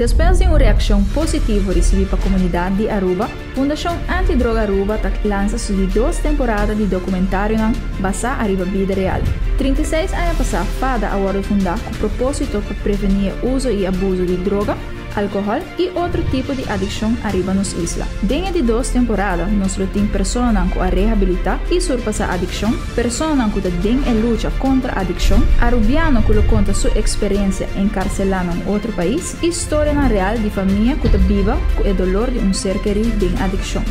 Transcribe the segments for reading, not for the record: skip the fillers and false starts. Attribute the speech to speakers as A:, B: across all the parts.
A: Depois de uma reação positiva recebida para a comunidade de Aruba, a Fundação Antidroga Aruba lança suas 2 temporadas de documentário baseado na vida real. 36 anos passados, FADA agora fundar com o propósito de prevenir o uso e abuso de droga, álcool e outro tipo de adicção arriba nas islas. Dentro de 2 temporadas, nós temos pessoas que a reabilitar e surpassar a adicção, pessoas que têm a luta contra a adicção, arubianos que contam sua experiência encarcelada em outro país, e história real de família que vive com o dolor de ser querido de adicção.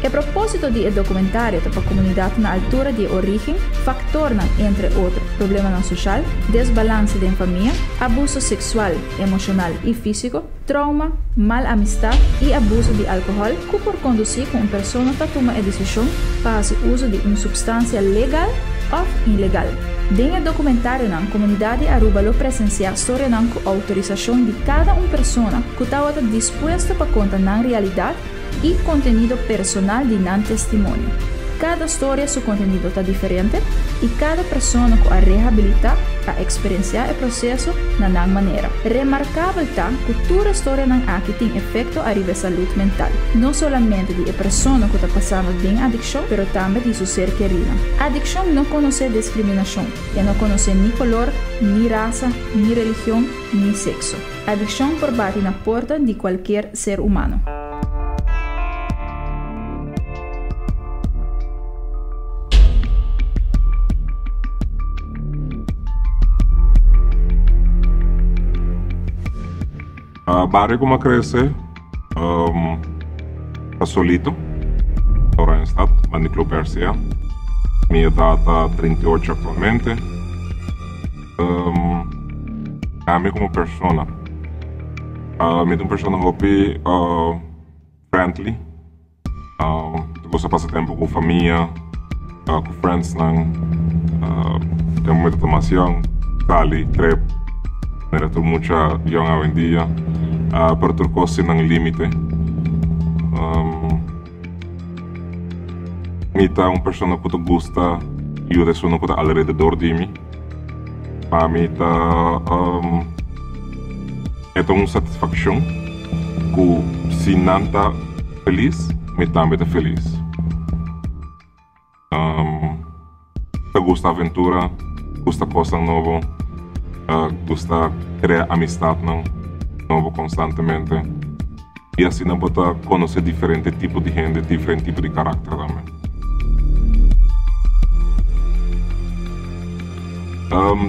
A: A propósito do documentário para a comunidade na altura de origem, factores entre outros problemas social, desbalance de família, abuso sexual, emocional e físico, trauma, mal amistad e abuso de álcool que por conduzir com uma pessoa a tomar a decisão para fazer uso de uma substância legal ou ilegal. Dentro do documentário, a comunidade de Aruba presencia a história com autorização de cada pessoa que está disposta para contar na realidade e conteúdo personal de nan testemunho. Cada história, seu conteúdo está diferente e cada pessoa que a reabilita a experienciar o processo na nan maneira. Remarcável está que toda história aqui tem efeito arriba a saúde mental, não somente de a pessoa que está passando de adicção, mas também de seu ser querido. A adicção não conhece discriminação, e não conhece nem color, nem raça, nem religião, nem sexo. A adicção por bate na porta de qualquer ser humano.
B: Barrio como cresce, solito, ahora en estado, en Club Persia. Mi edad está 38 actualmente. A mí como persona, me una persona hobby, friendly. Te gusta pasar tiempo con familia, con friends, tengo mucha tomación, sali, trep. Mira, tu mucha young hoy en día, pero tu cosa sin límite. Mita una persona que te gusta y de eso no que alrededor de mí. Para mí es una satisfacción que si no está feliz, me también está feliz. Te gusta aventura, gusta cosas nuevas. Gusta crear amistad nuevo constantemente y así no puedo conocer diferentes tipos de gente, diferentes tipos de carácter también.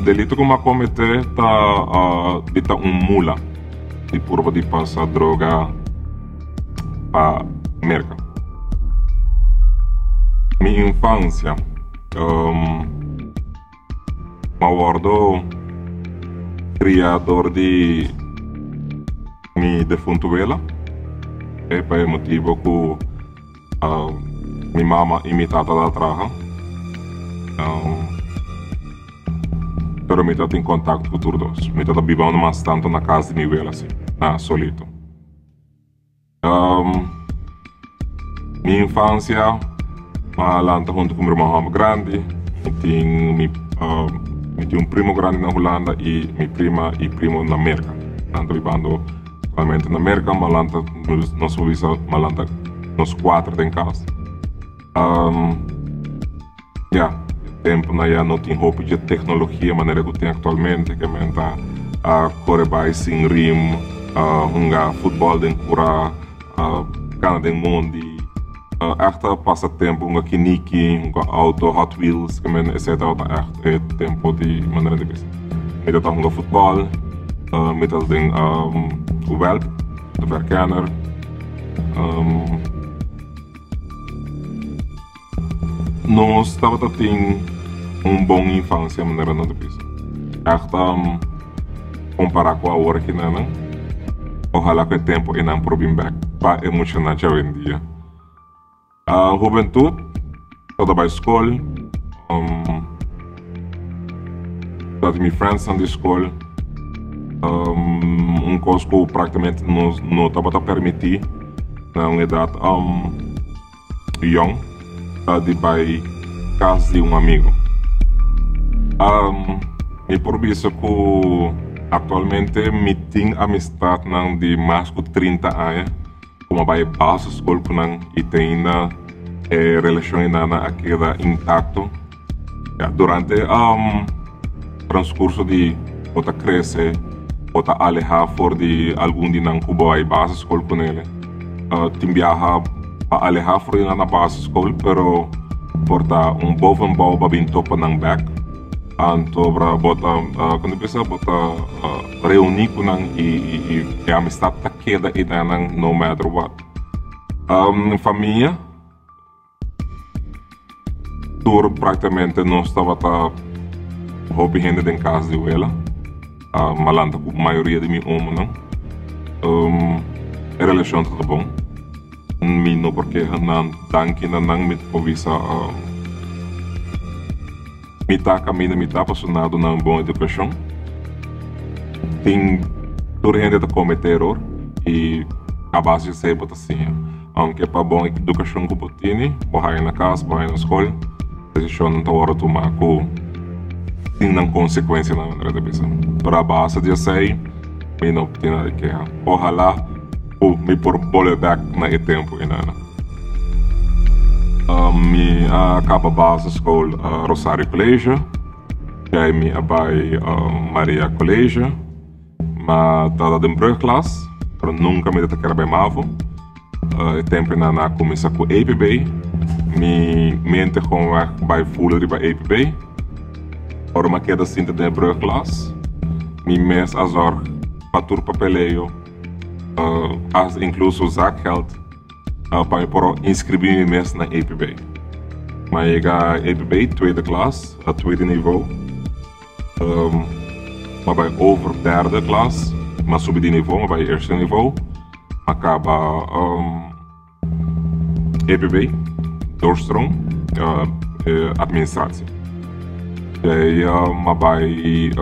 B: Delito que me comete está un mula de purva de pasar droga a merca. Mi infancia me guardo criador de mi defunto vela, e per il motivo che mi mamma e mi tata da trabajo, pero mi tata in contatto con tutti dos. Mi tata vivendo mais tanto na casa de mi vela, assim, solito. Mi infancia, ma lanta junto con mi hermano grande, mi tinha primo grande na Holanda e minha prima e primo na América. Tanto vivendo atualmente na América, mas nós vivemos nós 4 em casa. Tempo não tem roupa de tecnologia, maneira que tem atualmente, que a correr bike sem rim, jogar futebol dentro cura, cana dentro mundo. Echt passatempo, um kiniki, um auto, Hot Wheels, etc. Echt het tempo die maneira de vida. Met dat dan voetbal, met dat ding welp, de verkenner. Nós estava tendo boa infância maneira de vida. Echt comparar com a hora que não, ojalá que o tempo e não problema para emocionar hoje em dia. Juventude, toda a escola, todos meus friends na escola, coisa que praticamente não estava a permitir na uma idade young, de ir casa de amigo. E por isso que Atualmente, me tenho amistade de mais de 30 anos, como vai base escola e tem na relação aquela intacto. Durante o transcurso de outra crescer, outra alejar fora de algum de não cubo vai base escola com ele. Tem viajar para alejar fora na base escola, pero porta bovenbouw para bem topa nang back. Anto para bota quando pensa bota reunir com nang e amistad tá queda e nang no matter what. Família tur praticamente não estava hobby gente em casa de ela. Malanta com a maioria de mim homo não. A relação tá bom. Mino porque não danke não me povisa me tá caminho me tá passando na boa educação. Tem toda gente que comete erro e a base se bota assim. Aunque para boa educação que botini, vai na casa, vai na escola, decisão não tá hora tomar com tem não consequência na maneira de pensar. Para a base de sei, me não tem nada que ojalá me por bola back na tempo e nada. Me acaba base escola Rosário Colégio, aí me abai Maria Colégio, mas tá de brugklas, para nunca me detectar bem mavo. Tempo na começa com APB, me mente com vai full riba APB. Ora uma queda cinta de brugklas, me mês azor patur papeleio. As incluso zakgeld para por inscrever-me mesmo na APB. Maar ik ga APB, tweede klas, tweede niveau. Maar bij over derde klas, maar subir de niveau, maar bij eerste niveau, acaba APB, doorstroom, administratie. Maar bij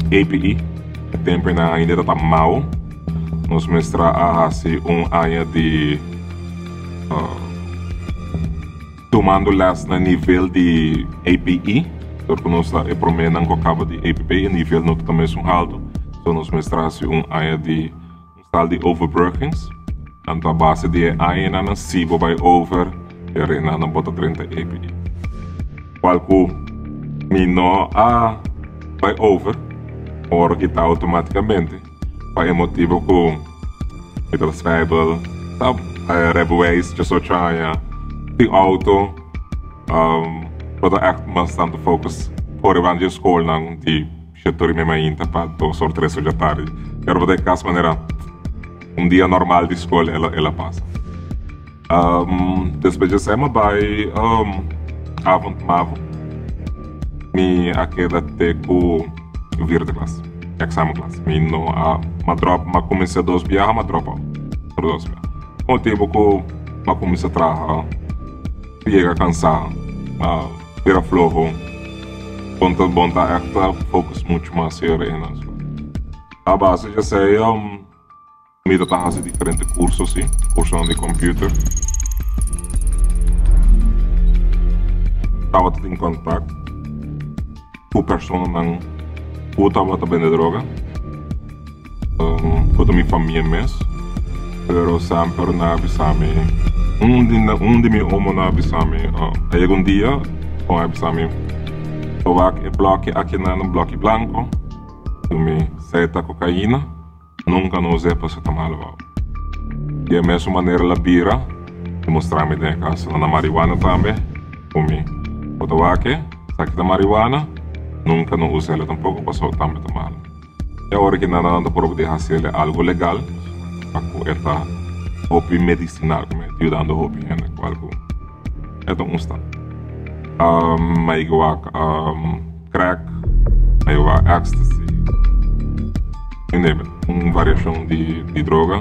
B: API, het tempo na ainda está mal. Nos mostra assim ano de tomando las na nível de API, porque nós é promenan com acaba de APB, o nível não também é alto. Então nos mostra assim ano de tal de overbruggings. Então a base de ano na sibo vai over, e rena na bota 30 API. Qualquer mino vai over, ora que está automaticamente. Para motivo com o schrijven, rijbewijs, je zou tjaaien, die auto, dat er echt bastante focus voor je school nang die setor me mai para do sorte resto de tarde. Pero de caso maneira dia normal de escola ela passa. Depois de semana vai avond mavo me aquela te com vierde classe. Examen classe. Mino ma drop ma comecei dos biar ma drop out. Dos biar. O tempo que ma comecei a trabalhar, chega cansado, vira flojo. Ponto bom tá echt focus muito mais sério na escola. A base já sei me tá fazendo diferentes cursos sim, curso de computer. Tava em contato com pessoas não puta bota vender droga, com a minha família mesmo, pero sempre na avisame, de meu homo na avisame, aí um dia, com avisame, o bloque aqui no bloque branco, me seta cocaína, nunca não usei para se tomar mal. E a mesma maneira la bira, mostrar-me de casa na marihuana também, comi, o aqui, saque da marihuana. Nunca não usei ela tampoco passou também mal. E agora que nada anda por poder fazer algo legal, para esta hobby medicinal, como ajudando hobby gente algo. Então um está. Mas igual crack, igual ecstasy, uma variação de droga.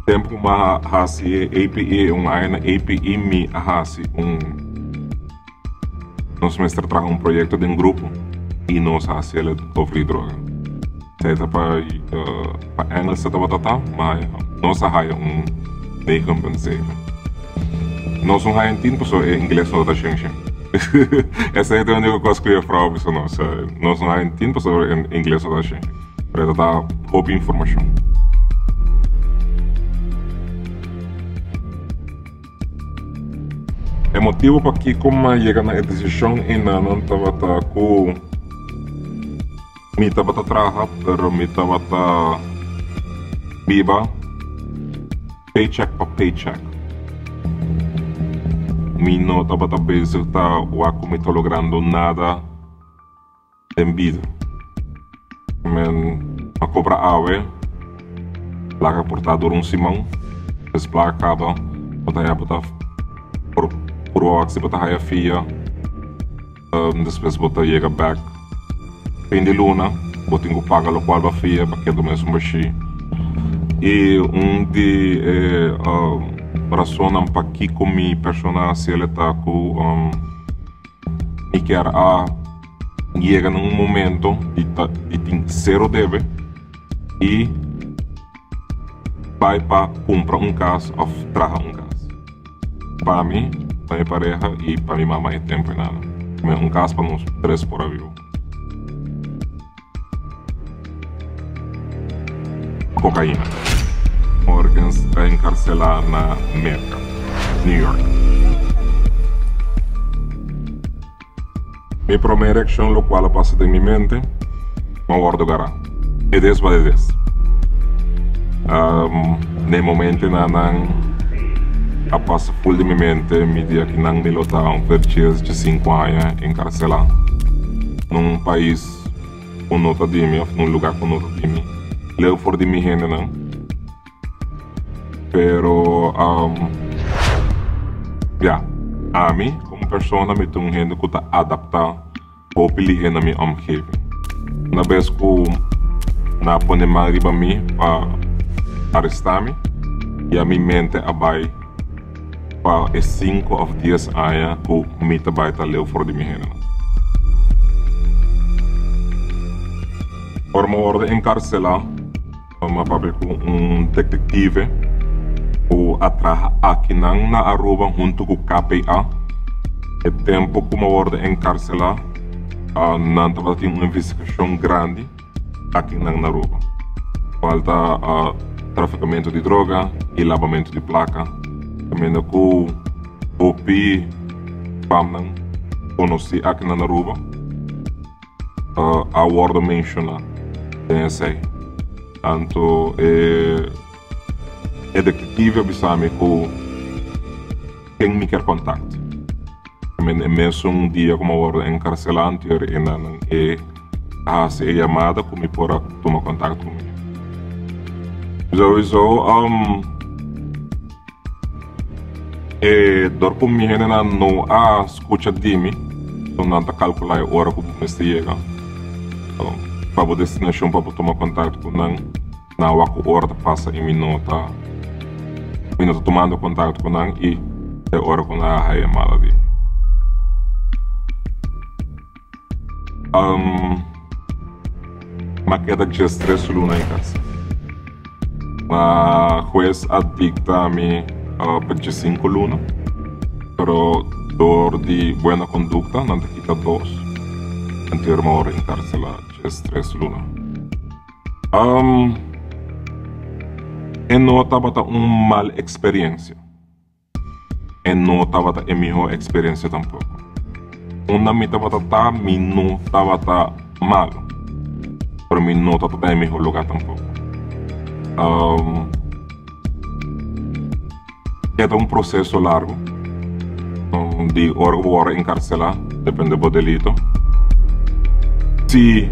B: Tempo uma hasi API, uma API me hasi nós mestre traga projeto de grupo e nós hacemos sobre droga. Seja para Engels se tava mas nós haya de compensar. Nós não haya tempo só em inglês não tá chegando. Essa é a única coisa que eu ia falar, nós não entendemos em inglês ou assim. Para dar pouca informação. O motivo para que como chega na decisão ainda não estava com me estava trabalhando, pero me estava viva paycheck para paycheck. Me não estava pensando que me estou logrando nada em vida. A cobra ave, placa portador simão, as placa acaba, botar por ox, botar a filha, depois botar chega back, fim de luna, botar que paga o qual a filha, para que do mesmo mexer. E de razão para que comi persona se ele está com e quer chega num momento e tem zero deve e vai para comprar casa ou traga casa. Para mim, para minha pareja e para minha mamãe tempo e nada. Casa para nós três por avião. Cocaína. Morgans está encarcelado na América, New York. Minha primeira ação, o qual passa em minha mente, uma guarda gará. E des vai des. No momento a passa full de minha mente, me dia que não me lota purchase de 5 anos encarcelado. Num país com nota de mim, num lugar com nota de mim. Leu for de minha gente não. Pero a mim como pessoa me tenho gente que está adaptada ao peligro na minha omgeving. Na vez que na põe mal riba mim para arrestar-me e a minha mente abai para 5 ou 10 anos que me trabalha leu fora de minha gente. Por uma ordem encarcelar, uma papel com detetive o atraja aqui na Aruba junto com o KPA. O tempo que uma ordem encarcelar, não estava tendo uma investigação grande aqui na Aruba. Falta traficamento de droga e lavamento de placa. Também com o PI, PAM, conheci aqui na Aruba. A ordem menciona DNC. Tanto detetive avisar-me que quem me quer contato. Mesmo dia como ordem encarcelante e a chamada que me pode tomar contato comigo. Dor com minha gente não a escuta de mim, então não está calcular a hora que o me chega. Para a destinação para tomar contato com não, na hora que a hora passa e minuto tomando contato com não e é hora que a chamada de mim. Maqueta de estresse luna em casa. A juez adicta a mim para 5 luna, pero dor de buena conducta não te quita 2. Anterior em encarcelada de estresse luna. Não estava uma mal experiência. Não estava a melhor experiência tampouco. Una me estava não estava mal. Para mim não estava em melhor lugar tampouco. É um processo largo. De hora a hora encarcelar, depende do delito. Se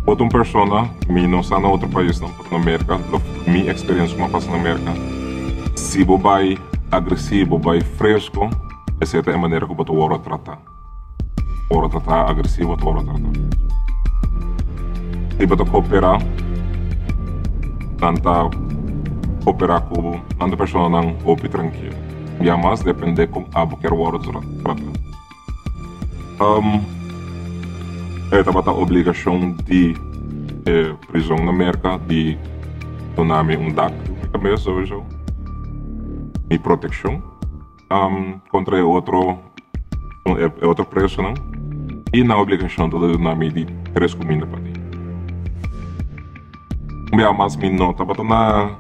B: outra pessoa me não está em outro país, não na América, minha experiência como passa na América, se você vai agressivo, vai fresco, essa é a maneira que você vai tratar. Hora tratar agressivo, hora tratar. Se você cooperar, tanta cooperar com tanta pessoa não ouve tranquilo. E a mais depende com a que hora tratar. Estava a obrigação de prisão na América, de dar-me DAC na cabeça hoje, e proteção contra outro é outro preço, não? E na obrigação toda na mim de 3 comidas para ti. Mas me não estava na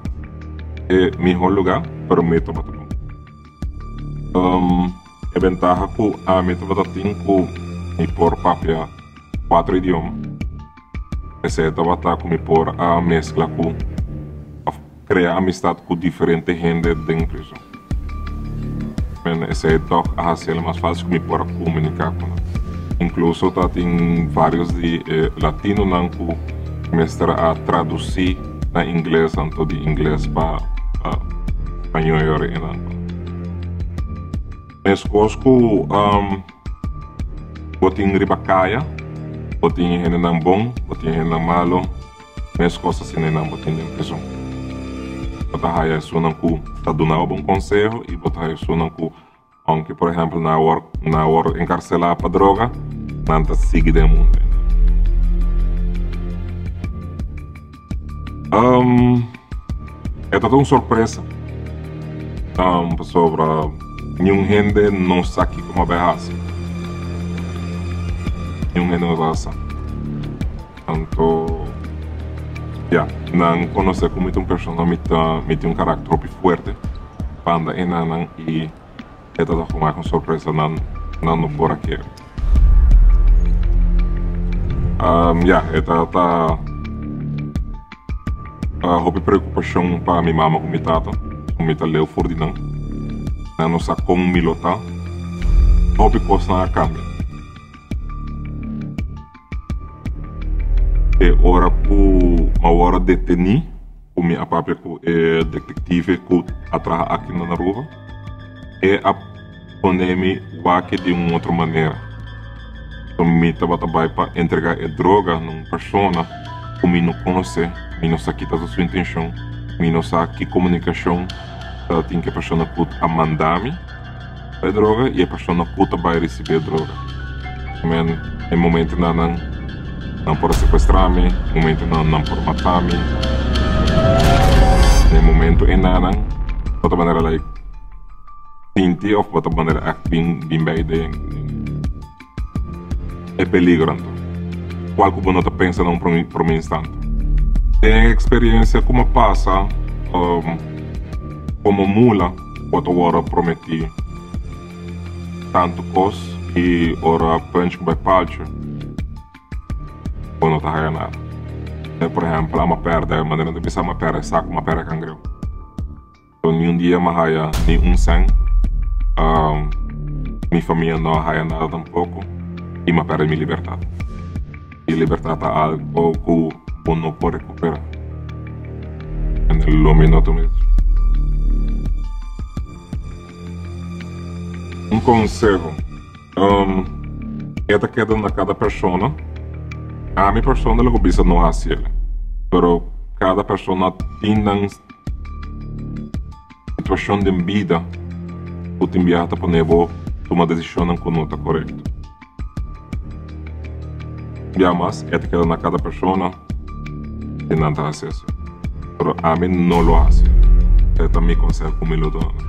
B: melhor lugar, para mim estava bom. A ventaja que a mim estava tendo me por papel 4 idiomas. Esse estava com me por a mescla com criar amistade com diferente gente dentro da prisão. Esse é a ser mais fácil que me por comunicar com ela. Incluso tem vários de latino não que mestra a traduzir na inglês, tanto de inglês para espanhol e não. Mas cosco botin ribacaia, botin gente não bom, botin gente não malo, mas coisas assim não botin em prisão. Botar isso não que está dando um bom conselho e botar isso não que aunque, por exemplo, na hora encarcelar para droga, não está seguindo o mundo. É toda uma surpresa. Sobre nenhum gente não sabe como é assim. Nenhum gente não sabe. Então, não conhecer como uma pessoa me tem carácter muito forte, panda e é toda forma com surpresa não por aqui. É toda houve preocupação para minha mama com minha tata, com minha leu for de não sabe como me lotar, houve coisa na câmbio. É hora uma hora deteni com minha própria detetive que atrás aqui na rua. É a poner-me aqui de uma outra maneira. Então, me estava para entregar a droga numa pessoa que me não conhece, me não sabe a sua intenção, me não sabe que comunicação tem que a pessoa que a mandar-me a droga e a pessoa que vai receber a droga. Também, em momento não por sequestrar-me, em momento não por matar-me, em momento de outra maneira tinti of outra maneira bem bem ideia é peligro. Qual que você pensa não por um instante? Tem experiência como passa como mula, outra hora prometi tanto cos e ora punch com palcho, ou não tá ganhando nada. Por exemplo, uma perda, maneira de pensar uma perda, saco uma perda cangreu. Então, nenhum dia mais há nenhum sangue. Minha família não há nada tampouco e me perde minha liberdade. E liberdade é algo que eu não posso recuperar. No minuto mesmo. Um conselho. É queda na cada pessoa. A minha pessoa não cobiça não hace ele. Mas cada pessoa tem uma situação de vida que te enviar para tomar uma decisão que não está correta. Mas é que na cada pessoa tem não está acesso. Mas a mim não lo hace. É também conselho como ele dá.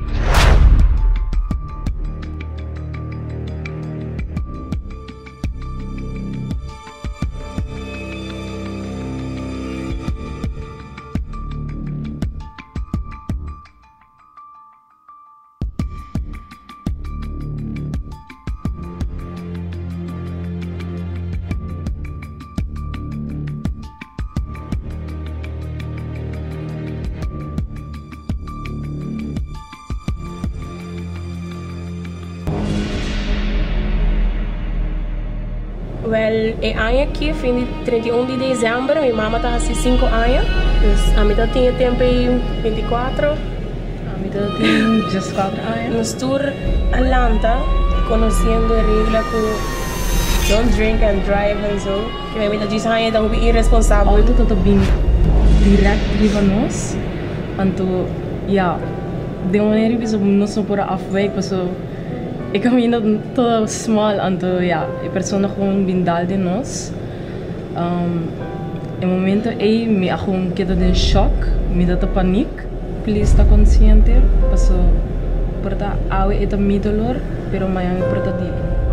C: Well, ano aqui, fim de 31 de dezembro, minha mama está assim 5 anos. A minha tinha tempo em 24.
D: A minha tinha 14 anos.
C: Nos tour Atlanta, conhecendo a regra que don't drink and drive and so. Que minha mãe disse, é tão irresponsável.
D: Auto todo bem direto driva nós. Então, de maneira que nós não podemos afweg, e caminho todo small, então, a pessoa com bindal de nós. Em momento aí, me akong kita de choque, me dá panic, please está consciente, paso, porta awe ito mi dolor, pero mayang porta di.